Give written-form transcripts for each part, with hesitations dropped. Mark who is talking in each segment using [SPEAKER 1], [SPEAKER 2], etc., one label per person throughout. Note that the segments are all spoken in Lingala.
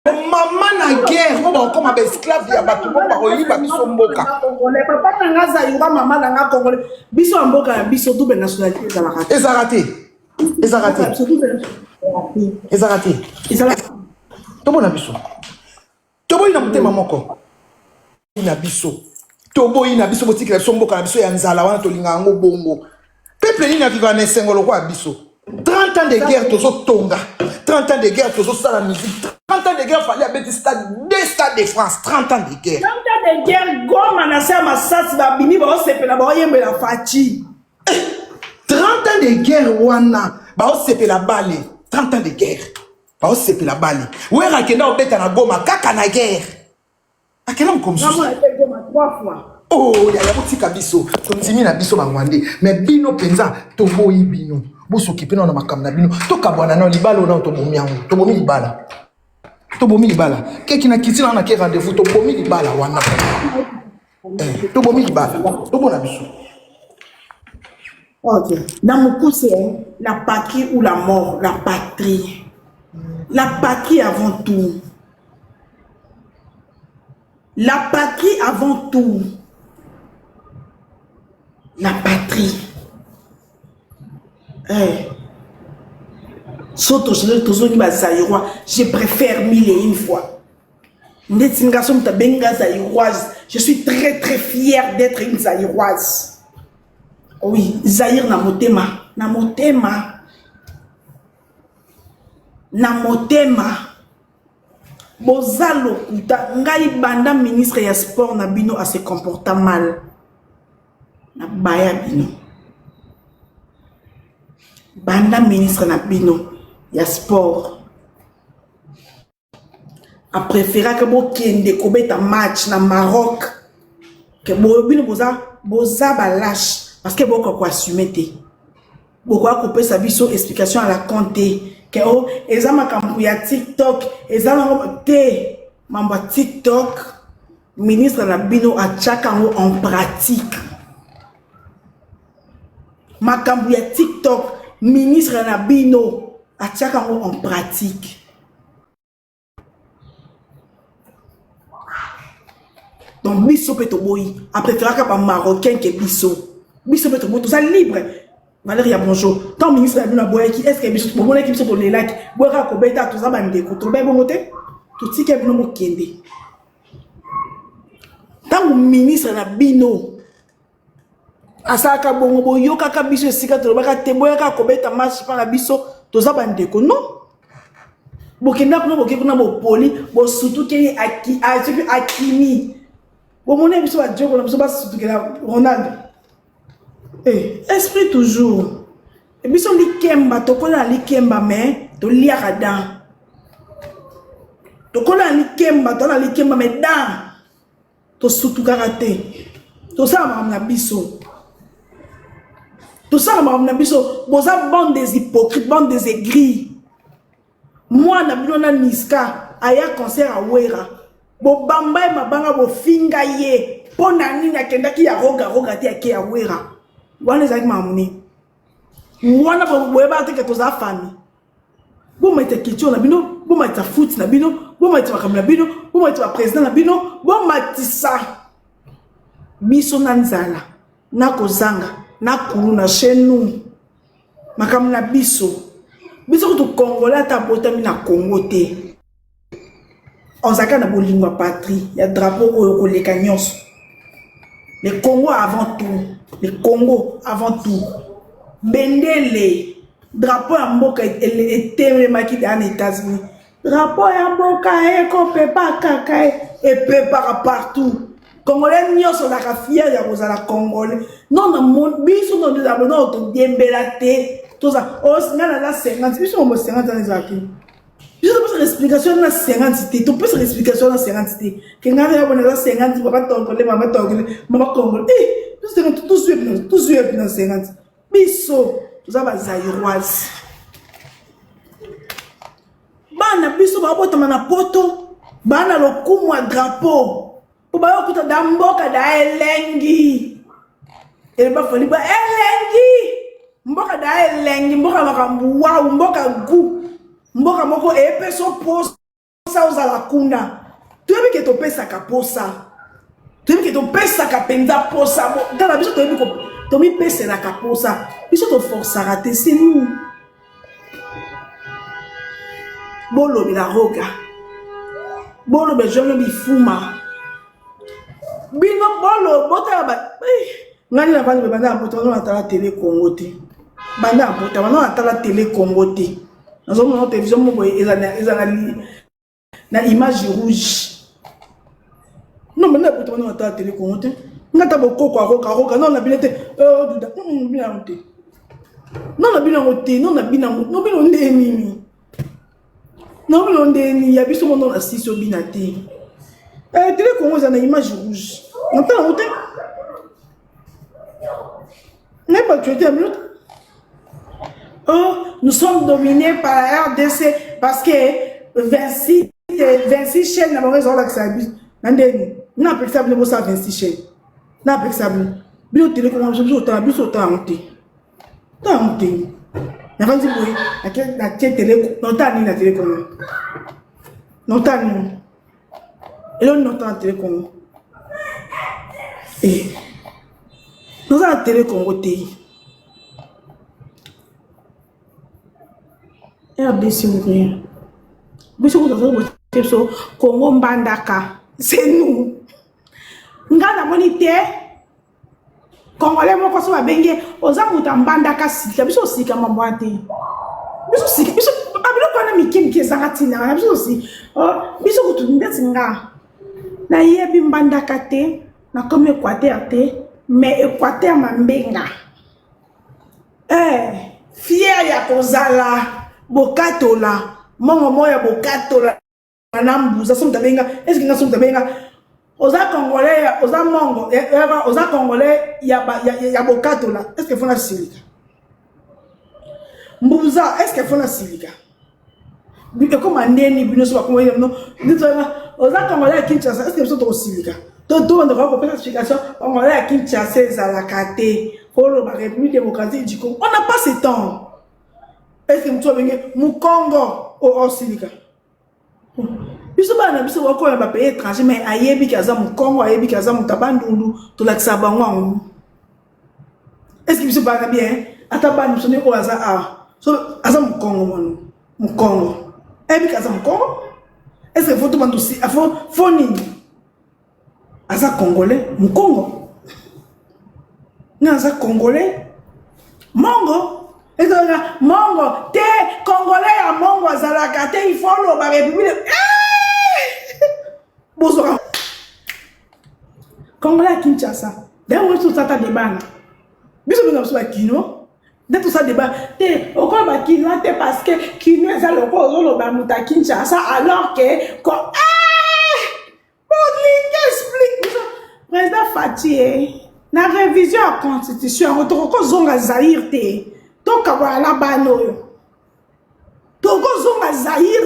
[SPEAKER 1] Maman na guerre, on va comme esclave ya bato ba oyiba biso mboka.
[SPEAKER 2] Papa nanga zaïra maman nanga congolais. Biso mboka ya biso double nationalité
[SPEAKER 1] ezaraté. Tobo na biso. Tobo ina mutema moko. Ina biso. Tobo ina biso botikela biso mboka na biso ya nzala wana tolinga ngo bongo. Peuple ni na vivre na sengolo kwa biso. 30 ans de guerre tozo tonga. 30 ans de guerre tozo sala musique. 30 ans de guerre fallait abeter stade 2 stades de France. 30 ans de guerre.
[SPEAKER 2] 30 ans de guerre goma na sa masasi ba bini ba osepela ba oyembe la fachi.
[SPEAKER 1] 30 ans de guerre wana ba osepela bale. 30 ans de guerre. Ba osepela bale. Wera kenda obeta na goma kaka na guerre. Akela mkomsu.
[SPEAKER 2] Maman a fait goma 3 fois.
[SPEAKER 1] Oh, ya botika biso. Tonzimi na biso bangwande. Mais bino penza toboyi bino. Boso kipena na makam na bino. Toka bwana na libala na tobomi yango. Tobomi libala. Tobomi libala. Keki na kitina na ke rendez-vous tobomi libala wana. Tobomi libala. Tobona biso.
[SPEAKER 2] Ok. Dans mon coup, c'est la patrie ou la mort, la patrie. La patrie avant tout. La patrie avant tout. La patrie. Je préfère 1001 fois. Je suis très très fière d'être une Zaïroise. Oui, Zaïre na motema. Na motema. Na motema. Bozalo kuta. Ngai banda ministre ya sport na bino a se comporta mal. Na baya bino. Banda ministre na bino ya sport a préféré que bo kende kobeta match na Maroc que bo bino boza ba lâche parce que boko ko assumer te boko ko pesa biso explication à la compter que oh eza makambu ya TikTok eza na te mamba TikTok ministre na bino a tchakango en pratique makambu ya TikTok ministre Nabino a tchakango en pratique. Donc biso peto boy après faire ka marocain que biso peto boy tout ça libre. Valérie bonjour. Tant ministre Nabino boy qui est-ce que biso bon équipe sur les lacs boira ko beta tout ça bande ko to be bon moté tout ti ke bino mo kende. Tant ministre Nabino asaka bongo boyo kaka biso esika to baka teboya ka kobeta match pa biso toza bandeko non bokenda kuna bokekuna bo poli bo surtout ke akimi bo mona biso ba joko na biso ba surtout ke Ronaldo esprit toujours et biso likemba to kona likemba mais to liaka dan to kona likemba to na likemba mais dan to surtout karaté to ça na biso. Tout ça, boza bande des hypocrites, bande des aigris. Moi, na niska, aya concert à Wera. Bo bamba e mabanga bo finga ye. Pona nina kenda ki ya roga ti ake ya Wera. Wana zaki mamuni. Wana bo boyeba te ke toza famille. Bo mete kitio na bino, bo mete foot na bino, bo mete makam na bino, bo mete président na bino, bo matisa. Biso na nzala, na kozanga. Na kuluna chez nous makam na biso to congolais ta botami na Congo te on zaka na bolingwa patrie ya drapeau ko leka nyonso le Congo avant tout bendele drapeau ya mboka eteme maki dans les États-Unis drapeau ya mboka eko pepa kaka et prépare partout Congolais nyonso la fier ya kozala Congolais non na mon biso no de abona to diembela te to ça o singa na 50 biso mo 50 ans ezaki biso peut explication na 50 te to peut explication na 50 te ke ngana ya bona 50 papa tongole mama Congolais biso tout suite na 50 biso to za ba Zaïroise bana biso ba botama na poto bana lokumu a drapeau Ubayo kuta damboka da elengi. Eleba fali ba elengi. Mboka da elengi, mboka makambu wow, mboka gu. Mboka moko epe so post ça aux la kuna. Tu veux que tu pèses à posa. Tu veux que tu pèses à penza posa. Dans la biso tu veux que tu me pèses à posa. Biso te force à rater, c'est nous. Bolo mi la roga. Bolo be jono mi fuma. Bino bolo bota ba. Ngani la bande banda bota na tala télé Congo te. Banda bota na tala télé Congo te. Nazo mo télévision mo boy ezana na image rouge. Non mais na bota na tala télé Congo te. Ngata boko kwa roka non na bilete duda. Bina onte. Non na bina onte, non na bina onde mimi. Non, il y a biso mon nom assis sur binati. Télé Congo ça na image rouge. On t'a monté. N'est pas tu étais à minute. Oh, nous sommes dominés par la RDC parce que 26 chaînes n'a pas raison là que ça abuse. Nandeni, n'a pas ça bon ça 26 chaînes. N'a pas ça bon. Bio Télé Congo je biso autant monté. T'as monté. La vanzi boy, la télé, notani la télé Congo. Notani. Et là on entend la télé Congo. Et nous avons la télé Congo TI. Et à baisser ou rien. Baisser ou rien. Congo Mbandaka. C'est nous. Ngana monité. Congolais mo ko so ba benge oza muta mbandaka sika biso sika mabwate biso sika biso abilo kona mikim ke zakatina biso si biso kutu ndeti nga na yebi mbandaka te na comme Équateur te mais Équateur mambenga fier ya kozala bokatola mongo moya bokatola na mbuza so mtabenga est-ce que nga so mtabenga Oza Congolais, Oza Mongo, Oza Congolais, ya bokato là. Est-ce qu'il faut la silica? Mbouza, est-ce qu'il faut la silica? Comme un nez, bino soit comme non. Oza Congolais à Kinshasa, est-ce qu'il faut la silica? Tout le monde a une explication. Congolais à Kinshasa, à la Kate, pour la République démocratique du Congo. On n'a pas ce temps. Est-ce que vous avez un Congo au silica? Biso bana biso wako ya ba pays étranger mais ayebi kaza mu Congo ayebi kaza mu tabandundu to la kisabanwa. Est-ce que biso bana bien atabani biso ne ko aza so aza mu Congo manu mu Congo ayebi kaza mu Congo. Est-ce que faut tout bandu si afo foni aza congolais mu Congo na aza congolais mongo ezanga mongo te congolais ya mongo azalaka te il faut lo ba république Bonsoir. Congolais à Kinshasa. D'ailleurs, tout ça, t'as débat. Bisous, nous avons Kino. De tout ça, débat. Au quoi, Kino, parce que Kino est à l'opposé de Kinshasa, alors que. Bon, explique. Président Fatih, la révision de la Constitution, on a Zahir. Donc, on va la bano. Donc, on a Zahir.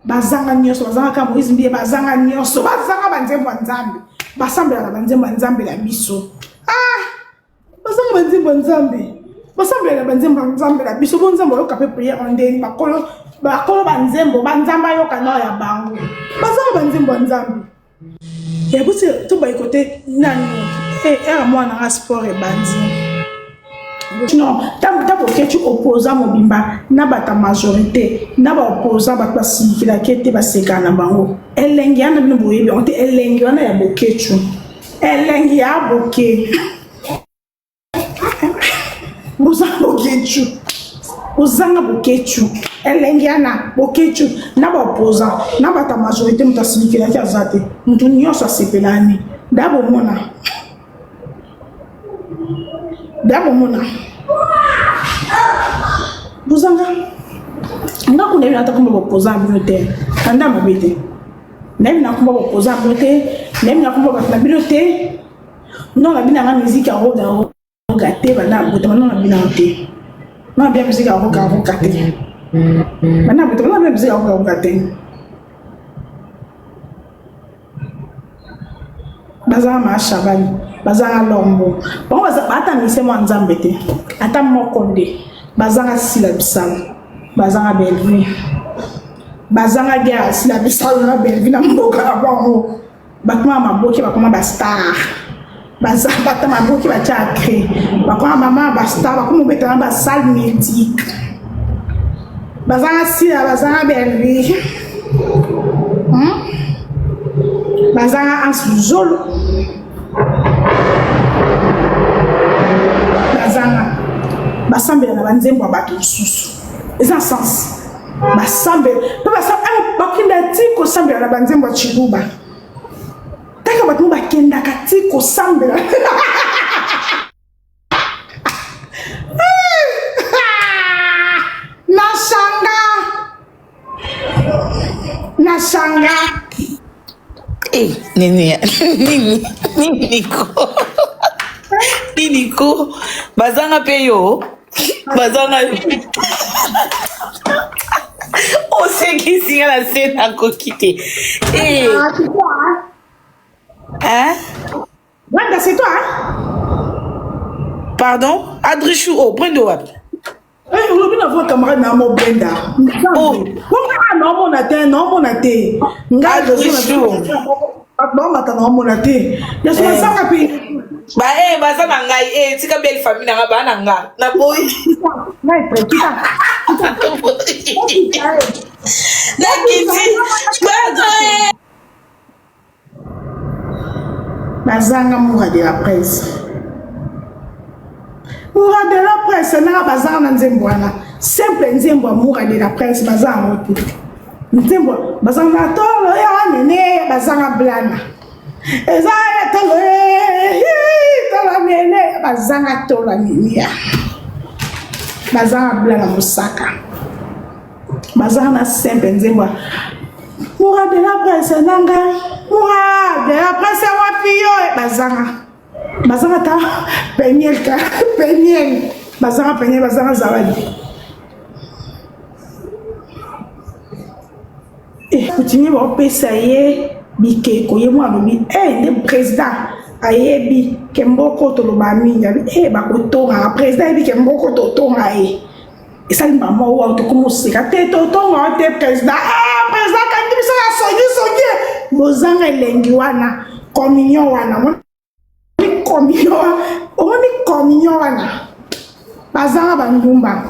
[SPEAKER 2] Bazanga nyoso bazanga ka Moïse Mbie bazanga nyoso bazanga banzembo nzambe basambela na banzembo nzambe la biso bazanga banzembo nzambe basambela na banzembo nzambe la biso bonzambo yo kapé prière en ndeni bakolo banzembo banzamba yo kana ya bango bazanga banzembo nzambe ya bose to ba côté nani moi na sport et bandi. Non, d'abord que tu opposes à Mobimba, n'a pas ta majorité, n'a pas opposé à ta qui la quête va se gagner bango. Elle l'enguia n'a pas bougé, on te elle l'enguia n'a pas boqué tu. Elle l'enguia boqué. Vous en boqué tu. Vous en boqué tu. Elle l'enguia n'a boqué tu. N'a pas opposé, n'a pas ta majorité, mais ta qui la quête zate. Nous t'unions sur ces pelani. D'abord mona. D'abord mona. Vous en avez. Nga kuna hivi nataka kumba kupoza bilote. Kanda mabete. Na hivi nakumba kupoza bilote. Na hivi nakumba kwa bilote. Non la bina nga musique roga te bana bote non la bina te. Non bien musique roga te. Bana bote non bien musique roga te. Bazanga mashabani, bazanga lombo. Bon ata mise mo nzambe te. Ata mo konde. Bazanga sila bisala. Bazanga belvi. bazanga guerre si la bisalo na benvina mboka na bango bakoma maboki bakoma ba star bazanga maboki ba chakre bakoma mama ba star bakoma betana ba salle mythique bazanga si bazanga berri bazanga ansuzolo bazanga basambela na banzembo bato mosusu eza sens basambe to bakinda ti kosambela na banzembo ya chiluba taka bato bakendaka ti kosambela nashanga
[SPEAKER 3] Niko bazanga pe yo bazanga on sait qui c'est la scène à coquiter hein
[SPEAKER 2] Wanda c'est toi
[SPEAKER 3] pardon Adrichou oh Brendo wapi
[SPEAKER 2] on a vu camarade na mo Brenda oh non mon até nga non mata na mo naté ya so sanga pe
[SPEAKER 3] ba bazana ngai tika belle famille na ba na nga na boy
[SPEAKER 2] ngai prekita
[SPEAKER 3] na kiti
[SPEAKER 2] bazanga moura de la presse na bazanga na nzembo wana simple nzembo moura de la presse bazanga wote nzembo bazanga tolo ya nene bazanga blana eza ya tolo tolo nene bazanga tolo nene bazanga blana musaka bazanga na simple nzembo moura de la presse nanga moura de la presse wapi yo bazanga ta penyel bazanga penyel bazanga zawadi continue à pesa ye bikeko ye mwa lobi le président ayebi kemboko to loba minga bakotonga président ayebi kemboko to tonga ye esali mama wa to komo sika te to tonga te président président kandi biso ya soji bozanga elengi wana communion wana communion wana bazanga bandumba